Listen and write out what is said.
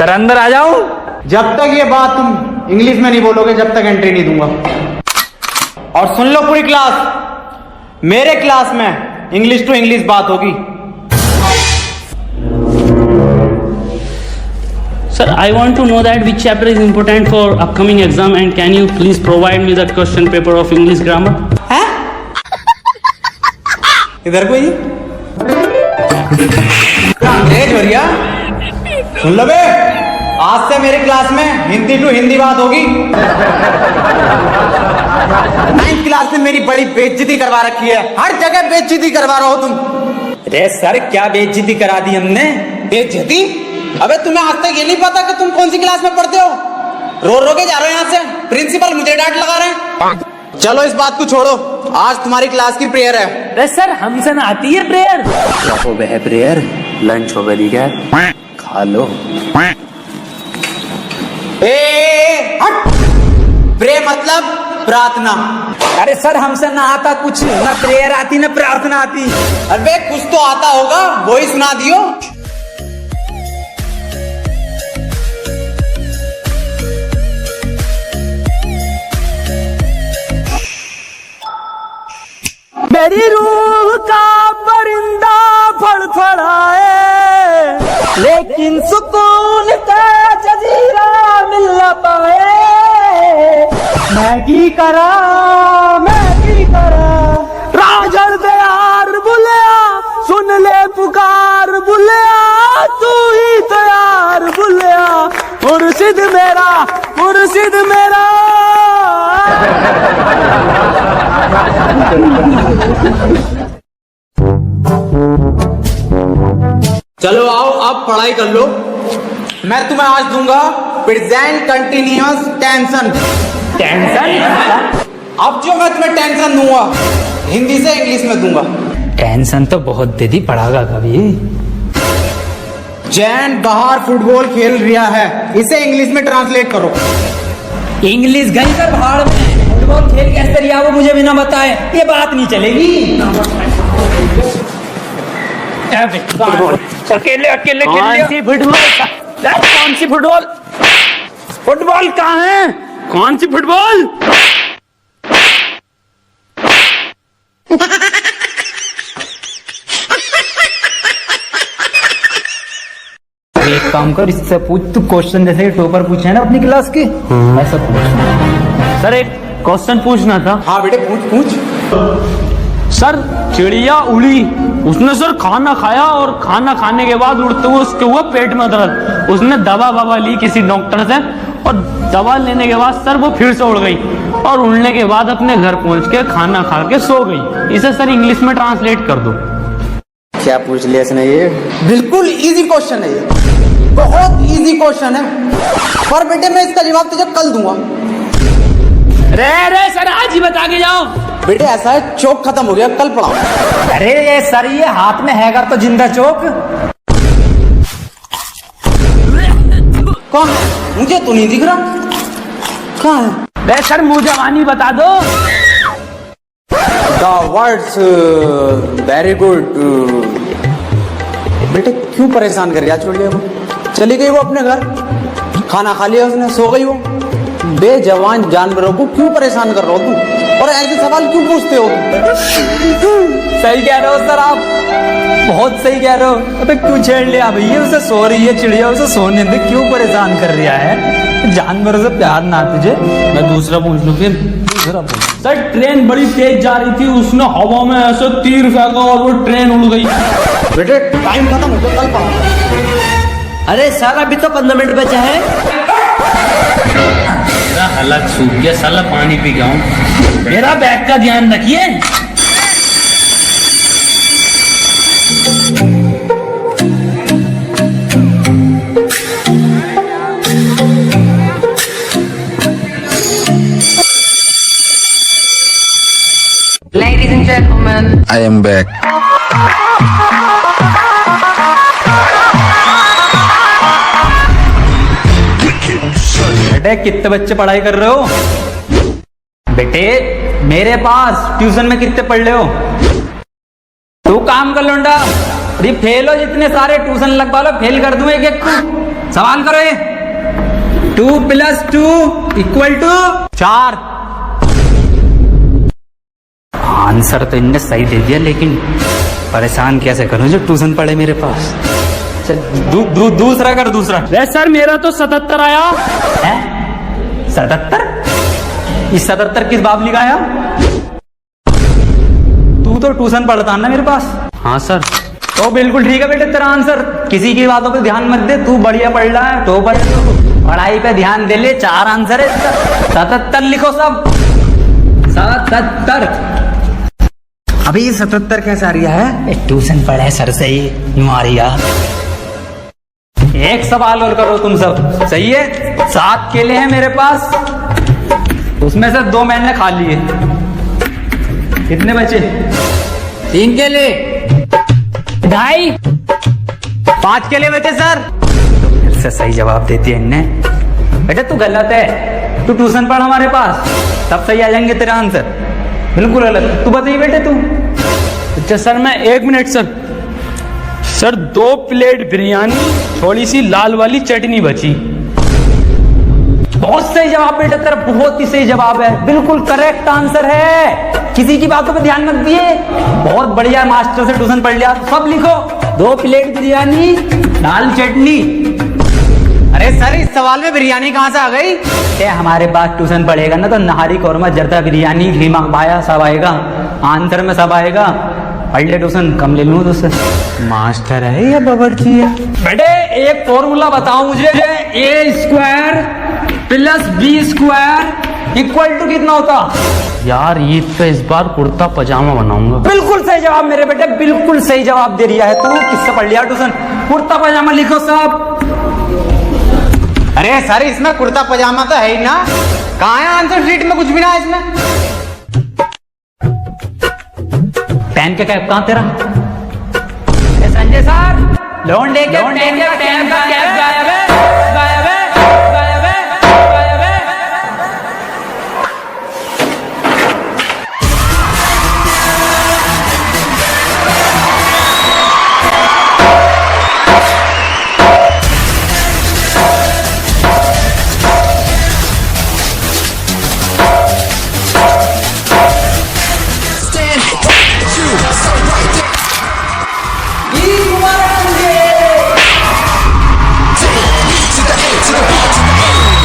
Sir अंदर आ जाऊं? जब तक ये बात तुम इंग्लिश में नहीं बोलोगे जब तक एंट्री नहीं दूंगा। और सुन लो पूरी क्लास, मेरे क्लास में इंग्लिश टू इंग्लिश बात होगी। Sir, I want to know that which chapter is important for upcoming exam and can you please provide me the question paper of English grammar? हैं? इधर कोई अंग्रेज भैया सुन लो बे, आज से मेरी क्लास में हिंदी टू हिंदी बात होगी। 9th क्लास में मेरी बड़ी बेइज्जती करवा रखी है, हर जगह बेइज्जती करवा रहे हो तुम। अरे सर क्या बेइज्जती करा दी हमने? बेइज्जती? अबे तुम्हें आज तक ये नहीं पता कि तुम कौन सी क्लास में पढ़ते हो? रो के जा रहे हो यहाँ से, प्रिंसिपल मुझे डांट लगा रहे हैं। चलो इस बात को छोड़ो, आज तुम्हारी क्लास की प्रेयर है। अरे सर हमसे ना आती है प्रेयर। क्या हो गया प्रेयर? लंच हो गई क्या? खा लो। हट! प्रे मतलब प्रार्थना। अरे सर हमसे ना आता कुछ, ना प्रेयर आती ना प्रार्थना आती। अबे कुछ तो आता होगा, वो ही सुना दियो। मेरी रूह का परिंदा फड़फड़ाए, लेकिन सुकून का जजीरा मिल न पाए। मैं की करा राजन तैयार बुलिया, सुन ले पुकार बुलिया, तू ही तैयार बुलिया, मुर्शिद मेरा चलो आओ अब पढ़ाई कर लो। मैं तुम्हें आज दूंगा प्रेजेंट कंटिन्यूअस टेंशन। अब जो मैं तुम्हें टेंशन दूंगा हिंदी से इंग्लिश में दूंगा। टेंशन तो बहुत दे दी, पढ़ागा कभी। जैन बाहर फुटबॉल खेल रहा है, इसे इंग्लिश में ट्रांसलेट करो। इंग्लिश गई कर भाड़ में, फुटबॉल खेल कैसे रिया वो मुझे बिना बताए ये बात नहीं चलेगी। अकेले कौन सी फुटबॉल? फुटबॉल कहाँ है? कौन सी फुटबॉल? एक काम कर, इससे पूछ तू क्वेश्चन जैसे टॉपर पूछे है ना अपनी क्लास के, ऐसा पूछ। सर एक क्वेश्चन पूछना था। हाँ बेटे पूछ। सर चिड़िया उड़ी, उसने सर खाना खाया और खाना खाने के बाद उड़ते हुए उसके हुआ पेट में दर्द। उसने दवा ली किसी डॉक्टर से और दवा लेने के बाद सर वो फिर से उड़ गई और उड़ने के बाद अपने घर पहुंच के खाना खा के सो गई। इसे सर इंग्लिश में ट्रांसलेट कर दो। क्या पूछ लिया इसने? ये बिल्कुल इजी क्वेश्चन है, ये बहुत इजी क्वेश्चन है, पर बेटे मैं इसका जवाब तुझे कल दूंगा। रे सर आज ही बता के जाओ। बेटे ऐसा है, चौक खत्म हो गया, कल पढ़ाओ। अरे ये सर ये हाथ में है तो जिंदा चौक कहाँ है? मुझे तो नहीं दिख रहा, कहाँ है? रे सर मुँह जवानी बता दो। The words very good। बेटे क्यों परेशान कर रही है चिड़िया को? चली गई वो अपने घर, खाना खा लिया उसने, सो गई वो। बेजवान जानवरों को क्यों परेशान कर रहे हो तुम, और ऐसे सवाल क्यों पूछते हो तुम? सही कह रहे हो सर आप, बहुत सही कह रहे हो। अबे क्यों छेड़ लिया भैया? उसे सो रही है चिड़िया, उसे सोने दे, क्यों परेशान कर रहा है? जानवरों से प्यार ना तुझे? मैं दूसरा पूछ लूं फिर। दूसरा पूछ। सर ट्रेन बड़ी तेज जा रही थी, उसने हवा में ऐसे तीर फेंका और वो ट्रेन उड़ गई। बेटे टाइम खत्म हो गया, कल पढ़ाओ। अरे सर अभी तो 15 मिनट बचा है। मेरा हालत सूख गया, साला पानी पी गया हूँ। मेरा बैग का ध्यान रखिए। Ladies and gentlemen, I am back. बेटे कितने बच्चे पढ़ाई कर रहे हो? बेटे मेरे पास ट्यूशन में कितने पढ़ रहे हो? तू काम कर लौंडा, अरे फेल हो जितने सारे ट्यूशन लगवा लो, फेल कर दूं एक एक को। सवाल करो ये। 2 + 2 = 4। आंसर तो इनने सही दे दिया, लेकिन परेशान कैसे करूं जो ट्यूशन पढ़े मेरे पास। चल दूसरा कर, दूसरा। अरे सर मेरा तो 77 आया है 77। इस 77 किस बाबली का आया? तू तो ट्यूशन पढ़ता ना मेरे पास। हाँ सर। तो बिल्कुल ठीक है बेटे तेरा आंसर। किसी की बातों पे ध्यान मत दे, तू बढ़िया पढ़ रहा है, तो पढ़ाई पे ध्यान दे ले। 4 आंसर है इसका। 77 लिखो सब। 77। अभी ये 77 कैसे आ रहा है? ट्यूशन पढ़े सर से ही यूं आ रहा। एक सवाल और करो तुम सब, सही है? 7 केले हैं मेरे पास, उसमें से 2 मैंने खा लिए। कितने बचे? 3 केले। 2.5। 5 केले बचे सर। फिर से सही जवाब देती है इनने। बेटा तू गलत है, तू ट्यूशन पढ़ हमारे पास, तब सही आ जाएंगे तेरा आंसर। बिल्कुल गलत। तू बताइए बेटे तू। अच्छा सर मैं 1 मिनट सर 2 प्लेट बिरयानी, थोड़ी सी लाल वाली चटनी बची। बहुत सही जवाब बेटा तेरा, बहुत ही सही जवाब है, बिल्कुल करेक्ट आंसर है। किसी की बातों पे ध्यान मत दिए। बहुत बढ़िया, मास्टर से ट्यूशन पढ़ लिया। सब लिखो। 2 प्लेट बिरयानी, लाल चटनी। अरे सर इस सवाल में बिरयानी कहाँ से आ गई? ये हमारे पास ट्यूशन पढ़ेगा ना तो नहारी कौरमा, जर्दा बिरयानी, कीमा बाया सब आएगा, आंसर में सब आएगा। पढ़ ले ट्यूशन, कम ले लूँ तुझसे। मास्टर है या बावर्ची है? बेटे एक फॉर्मूला बताओ मुझे। A² + B² = कितना होता? यार ईद पे इस बार कुर्ता पजामा बनाऊंगा। बिल्कुल सही जवाब मेरे बेटे, बिल्कुल सही जवाब दे रहा है तू। किससे पढ़ लिया ट्यूशन? कुर्ता पजामा लिखो सब। अरे सर इसमें कुर्ता पजामा तो है ही ना। कहाँ है आंसर शीट में? कुछ भी ना है इसमें। पेन के कैप कहाँ तेरा? संजय सर, लोन लेके पेन का कैप गायब है।